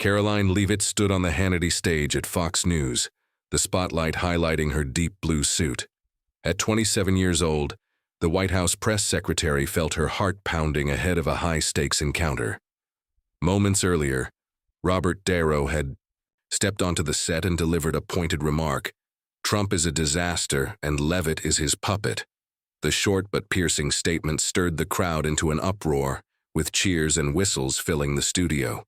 Karoline Leavitt stood on the Hannity stage at Fox News, the spotlight highlighting her deep blue suit. At 27 years old, the White House press secretary felt her heart pounding ahead of a high-stakes encounter. Moments earlier, Robert Niro had stepped onto the set and delivered a pointed remark. Trump is a disaster and Leavitt is his puppet. The short but piercing statement stirred the crowd into an uproar, with cheers and whistles filling the studio.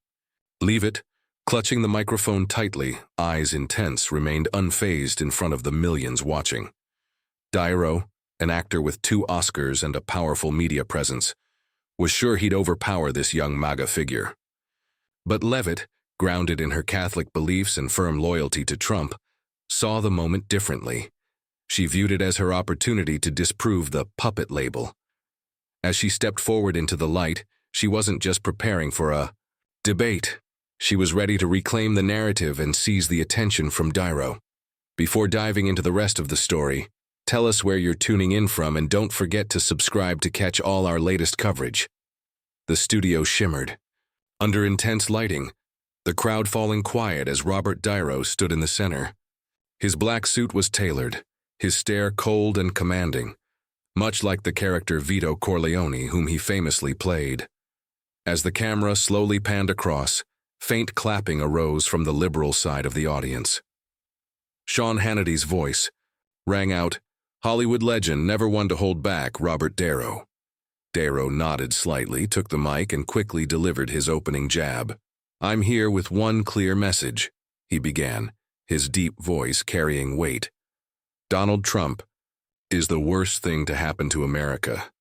Leavitt, clutching the microphone tightly, eyes intense, remained unfazed in front of the millions watching. Niro, an actor with 2 Oscars and a powerful media presence, was sure he'd overpower this young MAGA figure. But Leavitt, grounded in her Catholic beliefs and firm loyalty to Trump, saw the moment differently. She viewed it as her opportunity to disprove the puppet label. As she stepped forward into the light, she wasn't just preparing for a debate. She was ready to reclaim the narrative and seize the attention from Niro. Before diving into the rest of the story, tell us where you're tuning in from and don't forget to subscribe to catch all our latest coverage. The studio shimmered. Under intense lighting, the crowd falling quiet as Robert Niro stood in the center. His black suit was tailored, his stare cold and commanding, much like the character Vito Corleone, whom he famously played. As the camera slowly panned across, faint clapping arose from the liberal side of the audience. Sean Hannity's voice rang out, "Hollywood legend, never one to hold back, Robert Niro." Niro nodded slightly, took the mic, and quickly delivered his opening jab. "I'm here with one clear message," he began, his deep voice carrying weight. "Donald Trump is the worst thing to happen to America,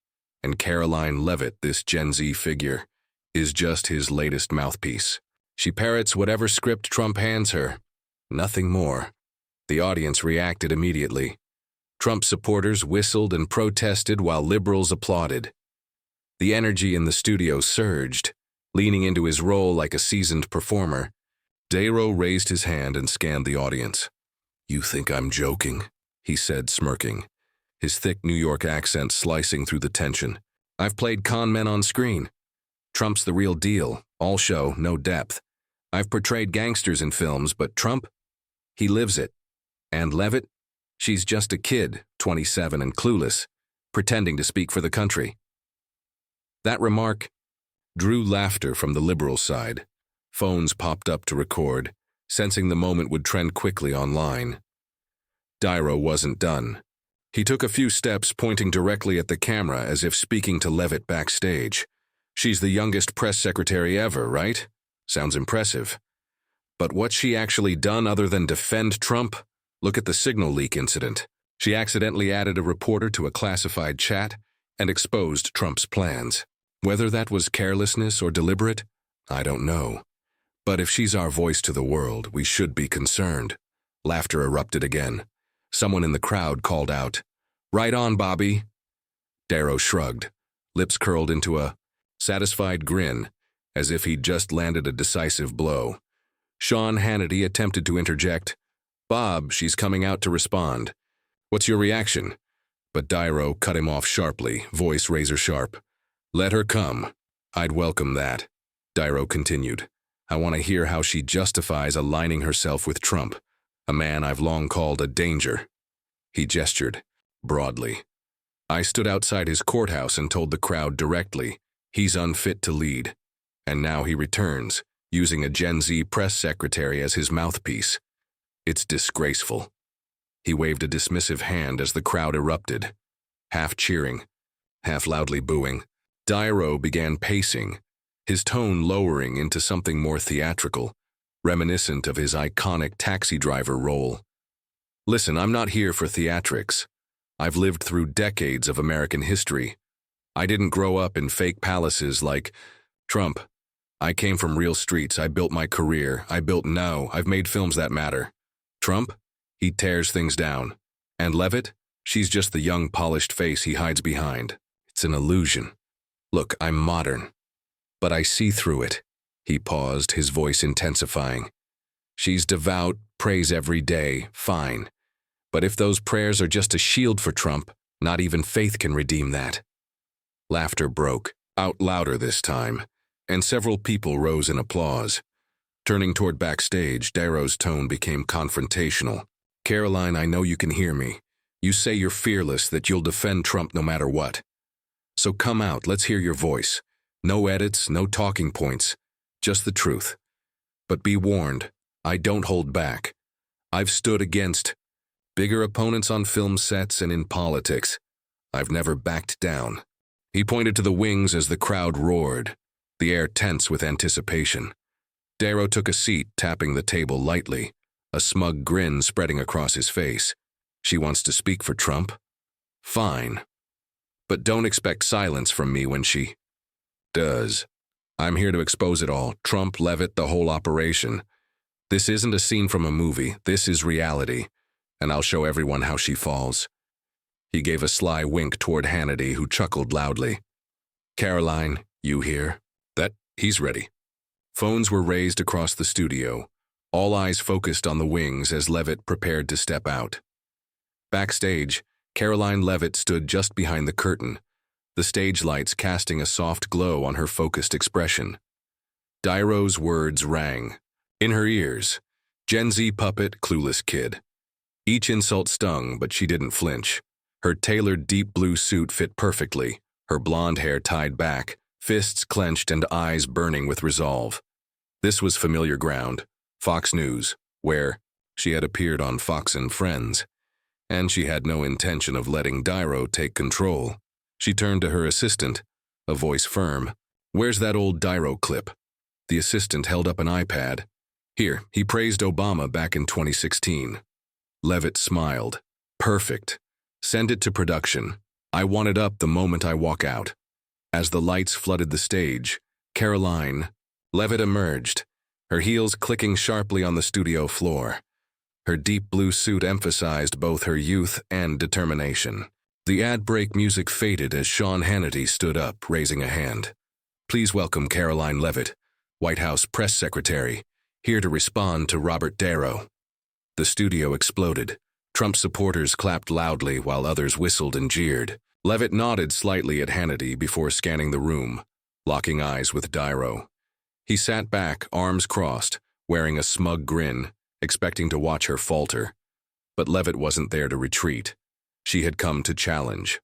and Karoline Leavitt, this Gen Z figure, is just his latest mouthpiece. She parrots whatever script Trump hands her, nothing more." The audience reacted immediately. Trump supporters whistled and protested while liberals applauded. The energy in the studio surged. Leaning into his role like a seasoned performer, Niro raised his hand and scanned the audience. "You think I'm joking?" he said, smirking, his thick New York accent slicing through the tension. "I've played con men on screen. Trump's the real deal, all show, no depth. I've portrayed gangsters in films, but Trump, he lives it. And Leavitt, she's just a kid, 27 and clueless, pretending to speak for the country." That remark drew laughter from the liberal side. Phones popped up to record, sensing the moment would trend quickly online. Niro wasn't done. He took a few steps, pointing directly at the camera as if speaking to Leavitt backstage. "She's the youngest press secretary ever, right? Sounds impressive. But what's she actually done other than defend Trump? Look at the signal leak incident. She accidentally added a reporter to a classified chat and exposed Trump's plans. Whether that was carelessness or deliberate, I don't know. But if she's our voice to the world, we should be concerned." Laughter erupted again. Someone in the crowd called out, "Right on, Bobby." Niro shrugged, lips curled into a satisfied grin, as if he'd just landed a decisive blow. Sean Hannity attempted to interject, "Bob, she's coming out to respond. What's your reaction?" But Niro cut him off sharply, voice razor sharp. "Let her come. I'd welcome that." Niro continued, "I want to hear how she justifies aligning herself with Trump, a man I've long called a danger." He gestured, broadly. "I stood outside his courthouse and told the crowd directly, he's unfit to lead. And now he returns, using a Gen Z press secretary as his mouthpiece. It's disgraceful." He waved a dismissive hand as the crowd erupted, half cheering, half loudly booing. Niro began pacing, his tone lowering into something more theatrical, reminiscent of his iconic taxi driver role. "Listen, I'm not here for theatrics. I've lived through decades of American history. I didn't grow up in fake palaces like Trump. I came from real streets. I built my career. I've made films that matter. Trump, he tears things down. And Leavitt, she's just the young, polished face he hides behind. It's an illusion. Look, I'm modern, but I see through it." He paused, his voice intensifying. "She's devout, prays every day, fine. But if those prayers are just a shield for Trump, not even faith can redeem that." Laughter broke, out louder this time, and several people rose in applause. Turning toward backstage, Darrow's tone became confrontational. Karoline, I know you can hear me. You say you're fearless, that you'll defend Trump no matter what. So come out, let's hear your voice. No edits, no talking points, just the truth. But be warned, I don't hold back. I've stood against bigger opponents on film sets and in politics. I've never backed down. He pointed to the wings as the crowd roared, the air tense with anticipation. Darrow took a seat, tapping the table lightly, a smug grin spreading across his face. She wants to speak for Trump? Fine. But don't expect silence from me when she does. I'm here to expose it all. Trump, Leavitt, the whole operation. This isn't a scene from a movie. This is reality. And I'll show everyone how she falls. He gave a sly wink toward Hannity, who chuckled loudly. Karoline, you hear? That he's ready. Phones were raised across the studio, all eyes focused on the wings as Leavitt prepared to step out. Backstage, Karoline Leavitt stood just behind the curtain, the stage lights casting a soft glow on her focused expression. Darrow's words rang. In her ears, Gen Z puppet, clueless kid. Each insult stung, but she didn't flinch. Her tailored deep blue suit fit perfectly, her blonde hair tied back, fists clenched and eyes burning with resolve. This was familiar ground, Fox News, where she had appeared on Fox and Friends, and she had no intention of letting Darrow take control. She turned to her assistant, a voice firm. Where's that old Darrow clip? The assistant held up an iPad. Here, he praised Obama back in 2016. Leavitt smiled. Perfect. Send it to production. I want it up the moment I walk out. As the lights flooded the stage, Karoline Leavitt emerged, her heels clicking sharply on the studio floor. Her deep blue suit emphasized both her youth and determination. The ad break music faded as Sean Hannity stood up, raising a hand. Please welcome Karoline Leavitt, White House press secretary, here to respond to Robert Darrow. The studio exploded. Trump supporters clapped loudly while others whistled and jeered. Leavitt nodded slightly at Hannity before scanning the room, locking eyes with Darrow. He sat back, arms crossed, wearing a smug grin, expecting to watch her falter. But Leavitt wasn't there to retreat. She had come to challenge.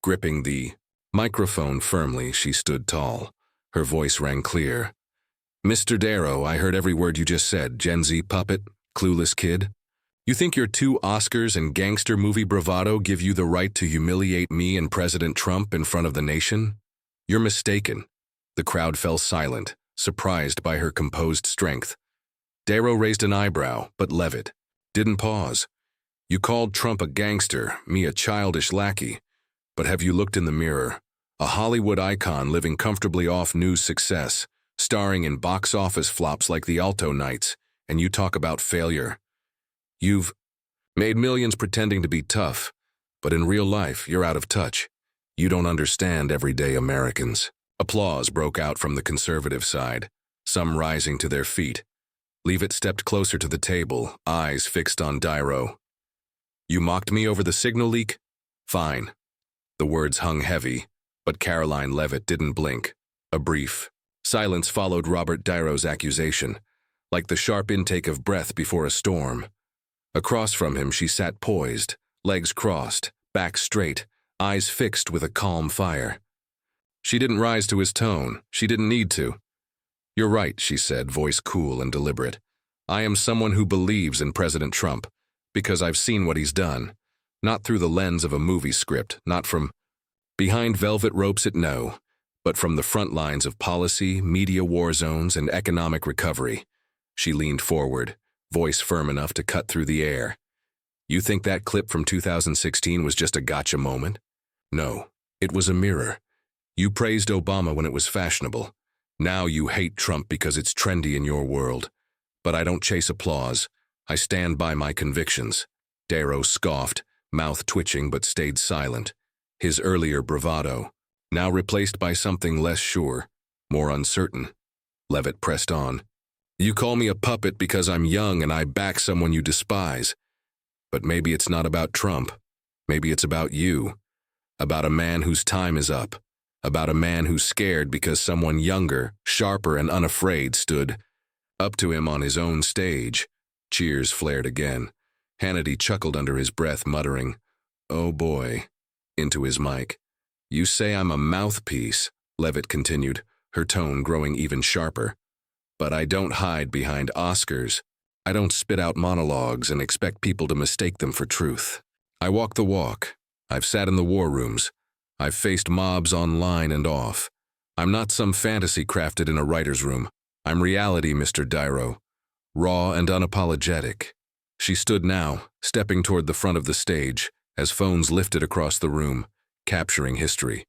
Gripping the microphone firmly, she stood tall. Her voice rang clear. Mr. Darrow, I heard every word you just said, Gen Z puppet, clueless kid. You think your 2 Oscars and gangster movie bravado give you the right to humiliate me and President Trump in front of the nation? You're mistaken. The crowd fell silent, surprised by her composed strength. Darrow raised an eyebrow, but Leavitt didn't pause. You called Trump a gangster, me a childish lackey. But have you looked in the mirror? A Hollywood icon living comfortably off news success, starring in box office flops like The Alto Nights, and you talk about failure. You've made millions pretending to be tough, but in real life, you're out of touch. You don't understand everyday Americans. Applause broke out from the conservative side, some rising to their feet. Leavitt stepped closer to the table, eyes fixed on Darrow. You mocked me over the signal leak? Fine. The words hung heavy, but Karoline Leavitt didn't blink. A brief silence followed Robert Darrow's accusation, like the sharp intake of breath before a storm. Across from him, she sat poised, legs crossed, back straight, eyes fixed with a calm fire. She didn't rise to his tone. She didn't need to. You're right, she said, voice cool and deliberate. I am someone who believes in President Trump, because I've seen what he's done. Not through the lens of a movie script, not from behind velvet ropes at no, but from the front lines of policy, media war zones, and economic recovery. She leaned forward, voice firm enough to cut through the air. You think that clip from 2016 was just a gotcha moment? No, it was a mirror. You praised Obama when it was fashionable. Now you hate Trump because it's trendy in your world. But I don't chase applause. I stand by my convictions. Darrow scoffed, mouth twitching but stayed silent. His earlier bravado, now replaced by something less sure, more uncertain. Leavitt pressed on. You call me a puppet because I'm young and I back someone you despise. But maybe it's not about Trump. Maybe it's about you. About a man whose time is up. About a man who's scared because someone younger, sharper, and unafraid stood Up to him on his own stage. Cheers flared again. Hannity chuckled under his breath, muttering, "Oh boy," into his mic. "You say I'm a mouthpiece," Leavitt continued, her tone growing even sharper. "But I don't hide behind Oscars. I don't spit out monologues and expect people to mistake them for truth. I walk the walk. I've sat in the war rooms. I've faced mobs online and off. I'm not some fantasy crafted in a writer's room. I'm reality, Mr. Niro. Raw and unapologetic." She stood now, stepping toward the front of the stage, as phones lifted across the room, capturing history.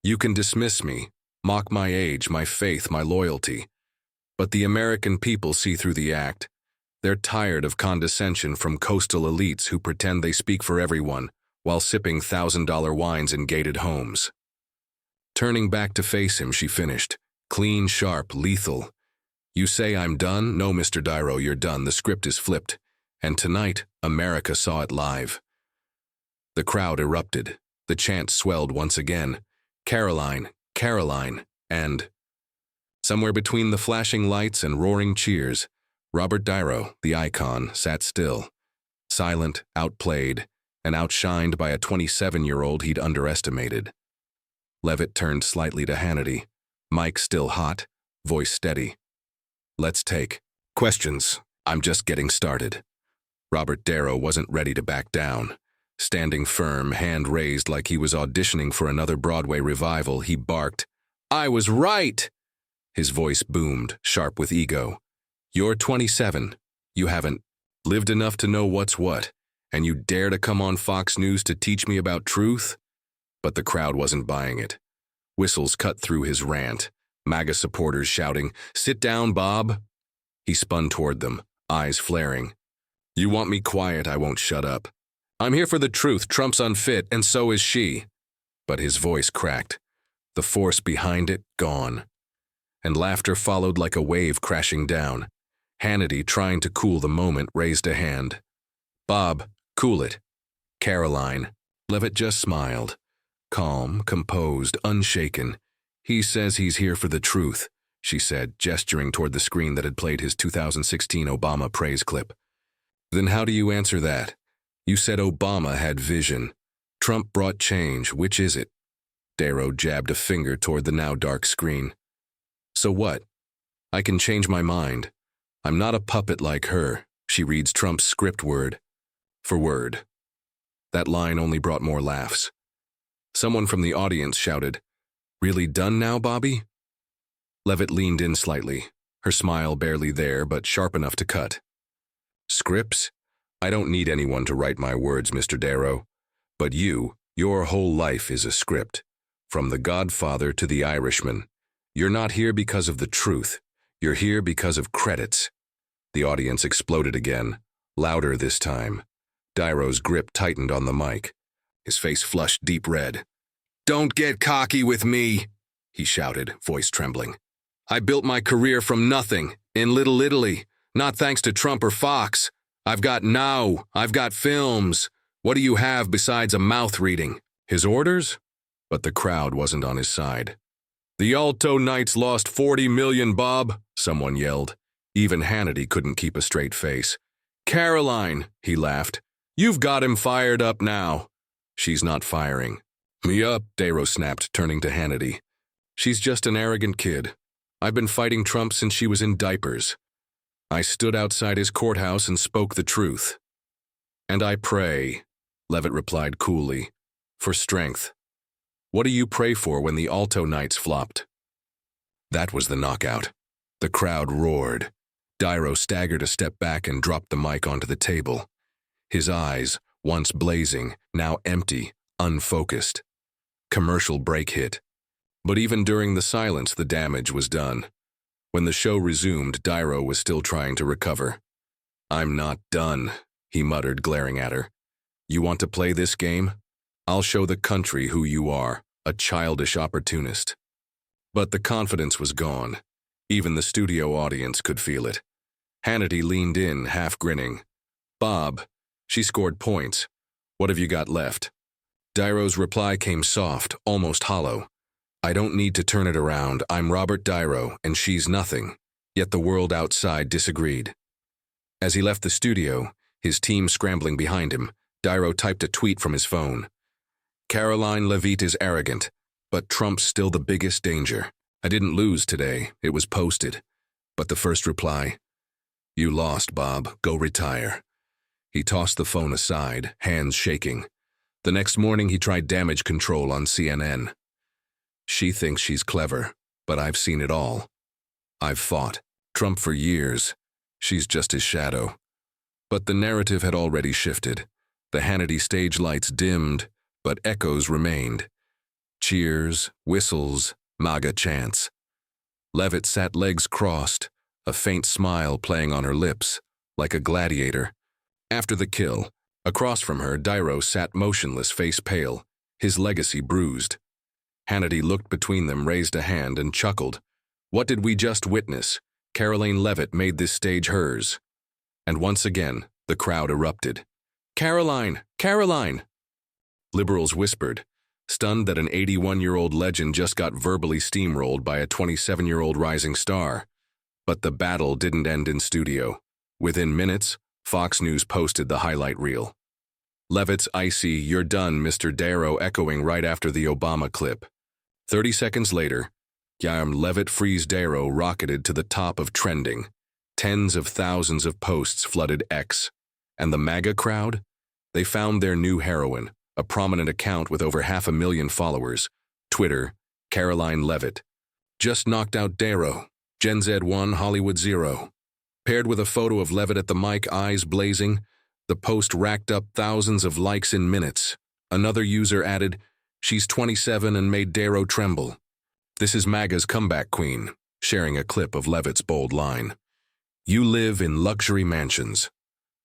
"You can dismiss me, mock my age, my faith, my loyalty. But the American people see through the act. They're tired of condescension from coastal elites who pretend they speak for everyone while sipping $1,000 wines in gated homes." Turning back to face him, she finished, clean, sharp, lethal. "You say I'm done? No, Mr. Niro, you're done. The script is flipped. And tonight, America saw it live." The crowd erupted. The chant swelled once again. "Karoline, Karoline," and somewhere between the flashing lights and roaring cheers, Robert Niro, the icon, sat still, silent, outplayed, and outshined by a 27-year-old he'd underestimated. Leavitt turned slightly to Hannity, mic still hot, voice steady. "Let's take questions. I'm just getting started." Robert Niro wasn't ready to back down. Standing firm, hand raised like he was auditioning for another Broadway revival, he barked, "I was right!" His voice boomed, sharp with ego. "You're 27. You haven't lived enough to know what's what, and you dare to come on Fox News to teach me about truth?" But the crowd wasn't buying it. Whistles cut through his rant, MAGA supporters shouting, "Sit down, Bob." He spun toward them, eyes flaring. "You want me quiet, I won't shut up. I'm here for the truth. Trump's unfit, and so is she." But his voice cracked, the force behind it gone. And laughter followed like a wave crashing down. Hannity, trying to cool the moment, raised a hand. "Bob, cool it." "Karoline." Leavitt just smiled. Calm, composed, unshaken. "He says he's here for the truth," she said, gesturing toward the screen that had played his 2016 Obama praise clip. "Then how do you answer that? You said Obama had vision. Trump brought change. Which is it?" Niro jabbed a finger toward the now dark screen. "So what? I can change my mind. I'm not a puppet like her. She reads Trump's script word for word." That line only brought more laughs. Someone from the audience shouted, "Really done now, Bobby?" Leavitt leaned in slightly, her smile barely there but sharp enough to cut. "Scripts? I don't need anyone to write my words, Mr. Niro. But your whole life is a script. From The Godfather to The Irishman. You're not here because of the truth. You're here because of credits." The audience exploded again, louder this time. Niro's grip tightened on the mic. His face flushed deep red. "Don't get cocky with me," he shouted, voice trembling. "I built my career from nothing, in Little Italy, not thanks to Trump or Fox. I've got now, I've got films. What do you have besides a mouth reading? His orders?" But the crowd wasn't on his side. "The Alto Knights lost 40 million, Bob," someone yelled. Even Hannity couldn't keep a straight face. "Karoline," he laughed. "You've got him fired up now." "She's not firing." "Me up," Niro snapped, turning to Hannity. "She's just an arrogant kid. I've been fighting Trump since she was in diapers. I stood outside his courthouse and spoke the truth." "And I pray," Leavitt replied coolly, "for strength. What do you pray for when the Alto Knights flopped?" That was the knockout. The crowd roared. Niro staggered a step back and dropped the mic onto the table. His eyes, once blazing, now empty, unfocused. Commercial break hit. But even during the silence, the damage was done. When the show resumed, Niro was still trying to recover. "I'm not done," he muttered, glaring at her. "You want to play this game? I'll show the country who you are, a childish opportunist." But the confidence was gone. Even the studio audience could feel it. Hannity leaned in, half grinning. "Bob, she scored points. What have you got left?" Niro's reply came soft, almost hollow. "I don't need to turn it around. I'm Robert Niro, and she's nothing. Yet the world outside disagreed. As he left the studio, his team scrambling behind him, Niro typed a tweet from his phone. Karoline Leavitt is arrogant, but Trump's still the biggest danger. I didn't lose today, it was posted. But the first reply, "You lost, Bob, go retire." He tossed the phone aside, hands shaking. The next morning he tried damage control on CNN. She thinks she's clever, but I've seen it all. I've fought Trump for years. She's just his shadow. But the narrative had already shifted. The Hannity stage lights dimmed, but echoes remained. Cheers, whistles, MAGA chants. Leavitt sat legs crossed, a faint smile playing on her lips, like a gladiator. After the kill, across from her, Niro sat motionless, face pale, his legacy bruised. Hannity looked between them, raised a hand, and chuckled. What did we just witness? Karoline Leavitt made this stage hers. And once again, the crowd erupted. Karoline! Karoline! Liberals whispered, stunned that an 81-year-old legend just got verbally steamrolled by a 27-year-old rising star. But the battle didn't end in studio. Within minutes, Fox News posted the highlight reel. Leavitt's icy, "You're done, Mr. Niro," echoing right after the Obama clip. 30 seconds later, Leavitt frees Niro rocketed to the top of trending. Tens of thousands of posts flooded X. And the MAGA crowd? They found their new heroine, a prominent account with over 500,000 followers. Twitter, Karoline Leavitt. Just knocked out Niro. Gen Z 1, Hollywood 0. Paired with a photo of Leavitt at the mic, eyes blazing, the post racked up thousands of likes in minutes. Another user added, "She's 27 and made Niro tremble." This is MAGA's comeback queen, sharing a clip of Leavitt's bold line. "You live in luxury mansions."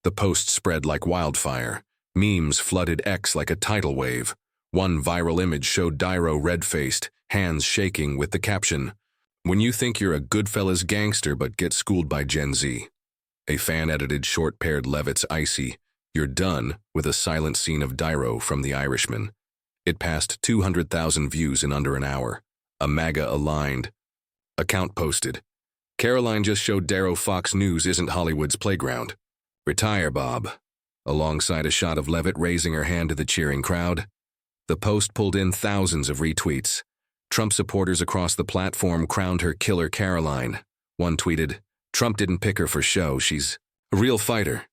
The post spread like wildfire. Memes flooded X like a tidal wave. One viral image showed Niro red-faced, hands shaking, with the caption, "When you think you're a Goodfellas gangster but get schooled by Gen Z." A fan-edited short paired Leavitt's icy, "You're done," with a silent scene of Niro from The Irishman. It passed 200,000 views in under an hour. A MAGA-aligned account posted, "Karoline just showed Niro Fox News isn't Hollywood's playground. Retire, Bob," alongside a shot of Leavitt raising her hand to the cheering crowd. The post pulled in thousands of retweets. Trump supporters across the platform crowned her Killer Karoline. One tweeted, "Trump didn't pick her for show, she's a real fighter."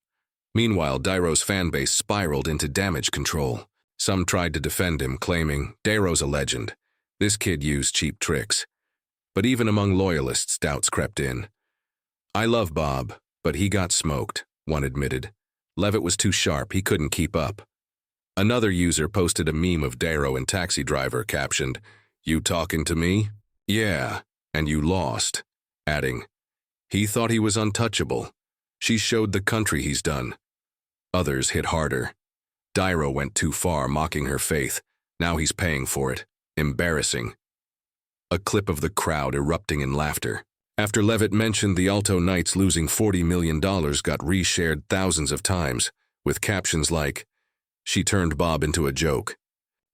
Meanwhile, Niro's fanbase spiraled into damage control. Some tried to defend him, claiming, "Niro's a legend. This kid used cheap tricks." But even among loyalists, doubts crept in. "I love Bob, but he got smoked," one admitted. "Leavitt was too sharp, he couldn't keep up." Another user posted a meme of Niro and taxi driver captioned, "You talking to me? Yeah, and you lost," adding, "He thought he was untouchable. She showed the country he's done." Others hit harder. Niro went too far, mocking her faith. Now he's paying for it. Embarrassing. A clip of the crowd erupting in laughter. After Leavitt mentioned the Alto Knights losing $40 million got reshared thousands of times, with captions like, "She turned Bob into a joke."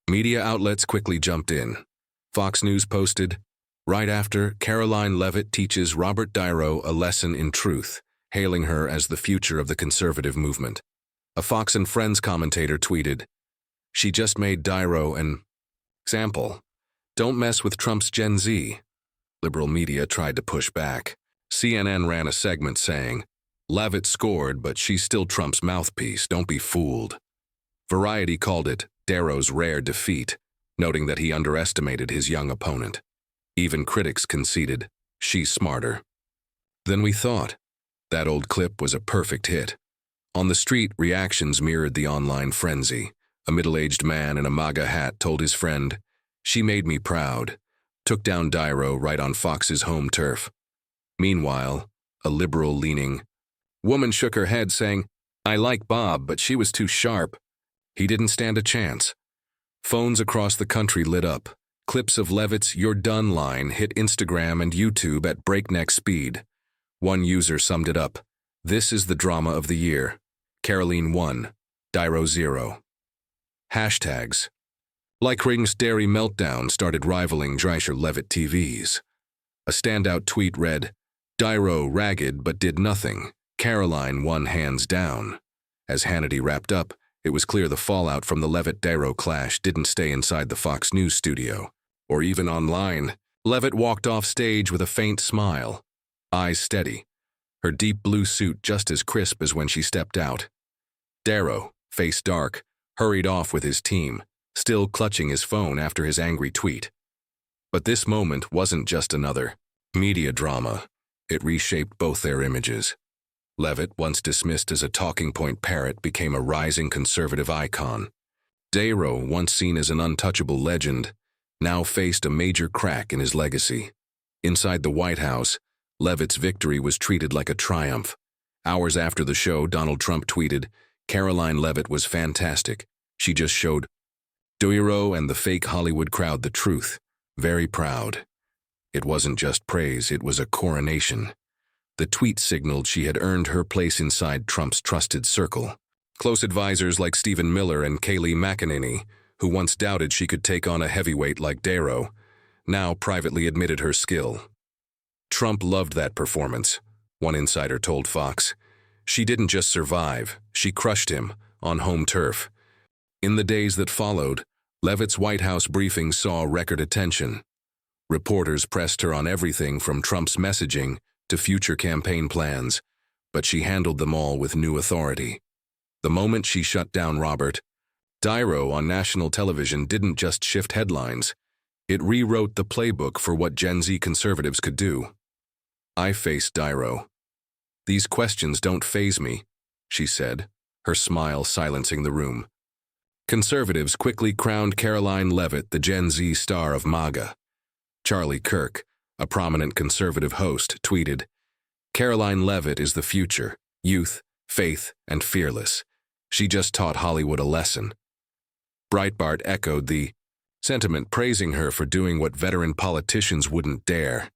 Media outlets quickly jumped in. Fox News posted, "Right after, Karoline Leavitt teaches Robert Niro a lesson in truth," hailing her as the future of the conservative movement. A Fox and Friends commentator tweeted, "She just made Niro an example. Don't mess with Trump's Gen Z." Liberal media tried to push back. CNN ran a segment saying, "Leavitt scored, but she's still Trump's mouthpiece, don't be fooled." Variety called it Niro's rare defeat, noting that he underestimated his young opponent. Even critics conceded, "She's smarter than we thought." That old clip was a perfect hit. On the street, reactions mirrored the online frenzy. A middle-aged man in a MAGA hat told his friend, "She made me proud," took down Niro right on Fox's home turf. Meanwhile, a liberal-leaning woman shook her head saying, "I like Bob, but she was too sharp. He didn't stand a chance." Phones across the country lit up. Clips of Leavitt's "You're done" line hit Instagram and YouTube at breakneck speed. One user summed it up, "This is the drama of the year. Karoline 1, Niro 0. Hashtags. Like Ring's Dairy Meltdown started rivaling Dreicher Leavitt TVs. A standout tweet read, Niro ragged but did nothing. Karoline won hands down. As Hannity wrapped up, it was clear the fallout from the Leavitt-Niro clash didn't stay inside the Fox News studio, or even online. Leavitt walked off stage with a faint smile, eyes steady, her deep blue suit just as crisp as when she stepped out. Niro, face dark, hurried off with his team, still clutching his phone after his angry tweet. But this moment wasn't just another media drama. It reshaped both their images. Leavitt, once dismissed as a talking point parrot, became a rising conservative icon. Niro, once seen as an untouchable legend, now faced a major crack in his legacy. Inside the White House, Leavitt's victory was treated like a triumph. Hours after the show, Donald Trump tweeted, "Karoline Leavitt was fantastic. She just showed Niro and the fake Hollywood crowd the truth. Very proud." It wasn't just praise, it was a coronation. The tweet signaled she had earned her place inside Trump's trusted circle. Close advisors like Stephen Miller and Kayleigh McEnany, who once doubted she could take on a heavyweight like Niro, now privately admitted her skill. Trump loved that performance, one insider told Fox. She didn't just survive, she crushed him on home turf. In the days that followed, Leavitt's White House briefings saw record attention. Reporters pressed her on everything from Trump's messaging to future campaign plans, but she handled them all with new authority. The moment she shut down Robert Niro on national television didn't just shift headlines, it rewrote the playbook for what Gen Z conservatives could do. "I faced Niro. These questions don't faze me," she said, her smile silencing the room. Conservatives quickly crowned Karoline Leavitt the Gen Z star of MAGA. Charlie Kirk, a prominent conservative host, tweeted, "Karoline Leavitt is the future, youth, faith, and fearless. She just taught Hollywood a lesson." Breitbart echoed the sentiment, praising her for doing what veteran politicians wouldn't dare,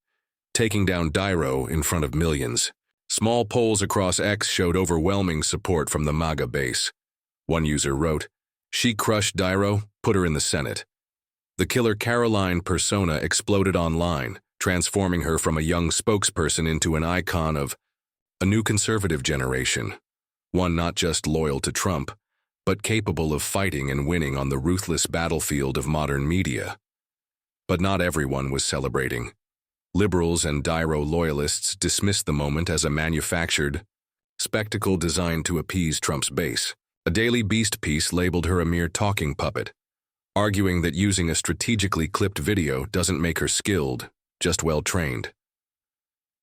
taking down Niro in front of millions. Small polls across X showed overwhelming support from the MAGA base. One user wrote, "She crushed Niro, put her in the Senate." The killer Karoline persona exploded online, transforming her from a young spokesperson into an icon of a new conservative generation, one not just loyal to Trump, but capable of fighting and winning on the ruthless battlefield of modern media. But not everyone was celebrating. Liberals and Niro loyalists dismissed the moment as a manufactured spectacle designed to appease Trump's base. A Daily Beast piece labeled her a mere talking puppet, arguing that using a strategically clipped video doesn't make her skilled, just well-trained.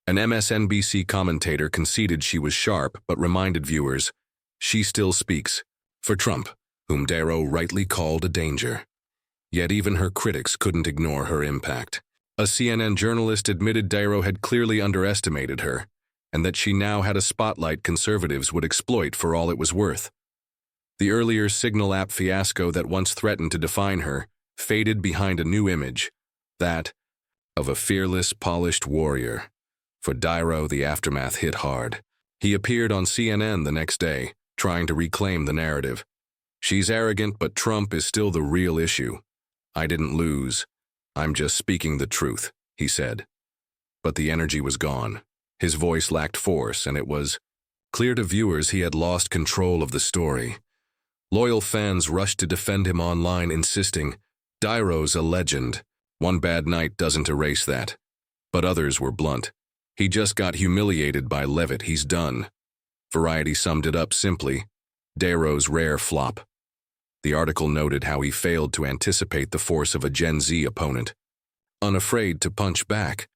An MSNBC commentator conceded she was sharp but reminded viewers, "She still speaks for Trump, whom Niro rightly called a danger." Yet even her critics couldn't ignore her impact. A CNN journalist admitted Niro had clearly underestimated her, and that she now had a spotlight conservatives would exploit for all it was worth. The earlier Signal app fiasco that once threatened to define her faded behind a new image, that of a fearless, polished warrior. For Niro, the aftermath hit hard. He appeared on CNN the next day, trying to reclaim the narrative. "She's arrogant, but Trump is still the real issue. I didn't lose. I'm just speaking the truth," he said. But the energy was gone. His voice lacked force, and it was clear to viewers he had lost control of the story. Loyal fans rushed to defend him online, insisting, "Niro's a legend. One bad night doesn't erase that." But others were blunt. "He just got humiliated by Leavitt. He's done." Variety summed it up simply, "Niro's rare flop." The article noted how he failed to anticipate the force of a Gen Z opponent. Unafraid to punch back,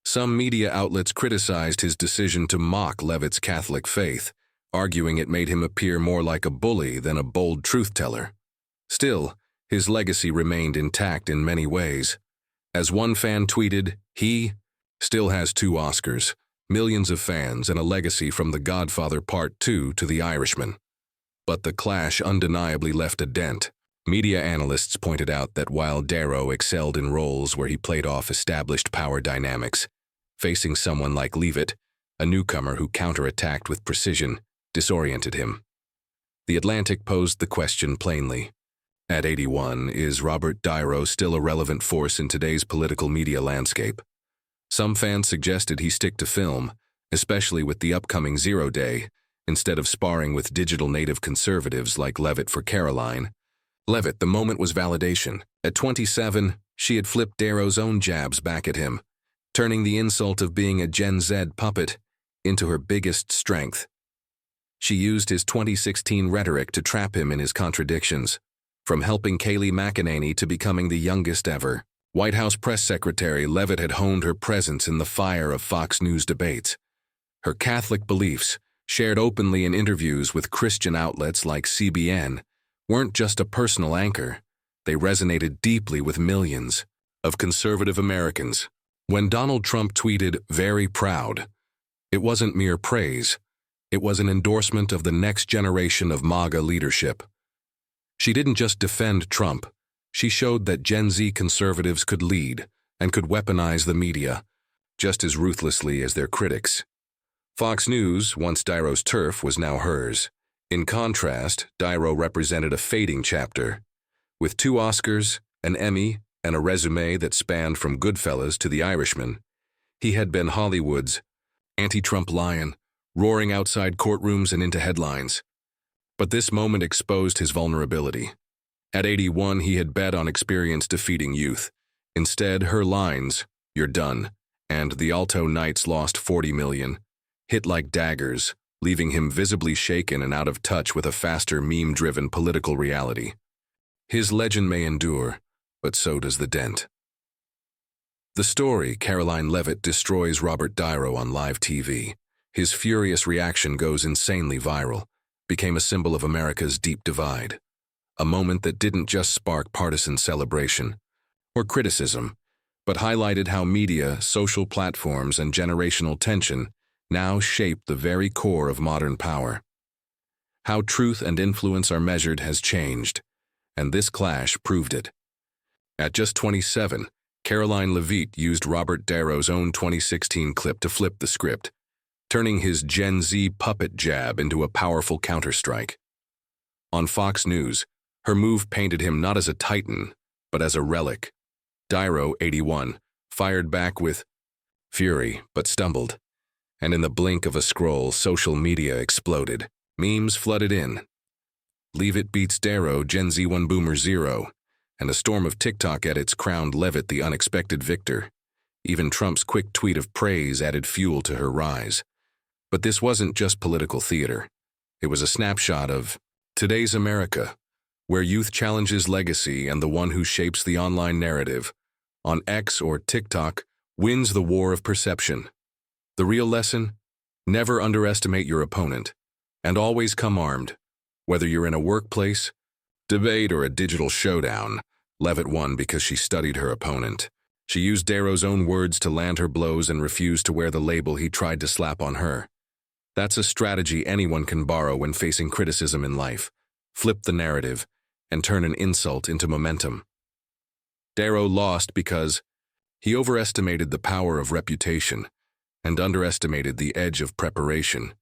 some media outlets criticized his decision to mock Leavitt's Catholic faith, arguing it made him appear more like a bully than a bold truth-teller. Still, his legacy remained intact in many ways. As one fan tweeted, he still has 2 Oscars, millions of fans, and a legacy from The Godfather Part 2 to The Irishman. But the clash undeniably left a dent. Media analysts pointed out that while Niro excelled in roles where he played off established power dynamics, facing someone like Leavitt, a newcomer who counterattacked with precision, disoriented him. The Atlantic posed the question plainly. At 81, is Robert Niro still a relevant force in today's political media landscape? Some fans suggested he stick to film, especially with the upcoming Zero Day, instead of sparring with digital native conservatives like Leavitt for Karoline Leavitt. The moment was validation. At 27, she had flipped Darrow's own jabs back at him, turning the insult of being a Gen Z puppet into her biggest strength. She used his 2016 rhetoric to trap him in his contradictions, from helping Kayleigh McEnany to becoming the youngest ever White House press secretary. Leavitt had honed her presence in the fire of Fox News debates. Her Catholic beliefs, shared openly in interviews with Christian outlets like CBN, weren't just a personal anchor. They resonated deeply with millions of conservative Americans. When Donald Trump tweeted, "Very proud," it wasn't mere praise. It was an endorsement of the next generation of MAGA leadership. She didn't just defend Trump. She showed that Gen Z conservatives could lead and could weaponize the media just as ruthlessly as their critics. Fox News, once Darrow's turf, was now hers. In contrast, Darrow represented a fading chapter. With 2 Oscars, an Emmy, and a resume that spanned from Goodfellas to The Irishman, he had been Hollywood's anti-Trump lion, roaring outside courtrooms and into headlines. But this moment exposed his vulnerability. At 81, he had bet on experience defeating youth. Instead, her lines, "You're done," and "The Alto Knights lost 40 million," hit like daggers, leaving him visibly shaken and out of touch with a faster, meme-driven political reality. His legend may endure, but so does the dent. The story, Karoline Leavitt destroys Robert Darrow on live TV. His furious reaction goes insanely viral, became a symbol of America's deep divide. A moment that didn't just spark partisan celebration or criticism, but highlighted how media, social platforms, and generational tension now shape the very core of modern power. How truth and influence are measured has changed, and this clash proved it. At just 27, Karoline Leavitt used Robert Darrow's own 2016 clip to flip the script, turning his Gen Z puppet jab into a powerful counterstrike. On Fox News, her move painted him not as a titan, but as a relic. Darrow, 81, fired back with fury, but stumbled. And in the blink of a scroll, social media exploded. Memes flooded in. Leavitt beats Darrow, Gen Z 1 Boomer 0, and a storm of TikTok edits crowned Leavitt the unexpected victor. Even Trump's quick tweet of praise added fuel to her rise. But this wasn't just political theater. It was a snapshot of today's America, where youth challenges legacy and the one who shapes the online narrative, on X or TikTok, wins the war of perception. The real lesson? Never underestimate your opponent, and always come armed. Whether you're in a workplace, debate, or a digital showdown, Leavitt won because she studied her opponent. She used Darrow's own words to land her blows and refused to wear the label he tried to slap on her. That's a strategy anyone can borrow when facing criticism in life. Flip the narrative and turn an insult into momentum. Darrow lost because he overestimated the power of reputation and underestimated the edge of preparation.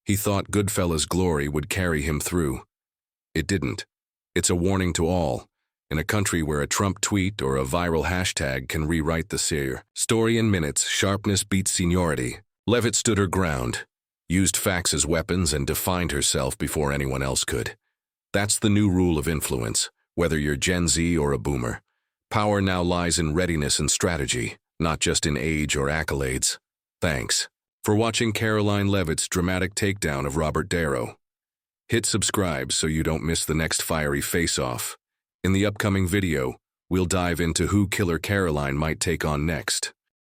He thought Goodfellas' glory would carry him through. It didn't. It's a warning to all. In a country where a Trump tweet or a viral hashtag can rewrite the story in minutes, sharpness beats seniority. Leavitt stood her ground, used facts as weapons, and defined herself before anyone else could. That's the new rule of influence, whether you're Gen Z or a boomer. Power now lies in readiness and strategy, not just in age or accolades. Thanks for watching Karoline Leavitt's dramatic takedown of Robert Darrow. Hit subscribe so you don't miss the next fiery face-off. In the upcoming video, we'll dive into who Killer Karoline might take on next.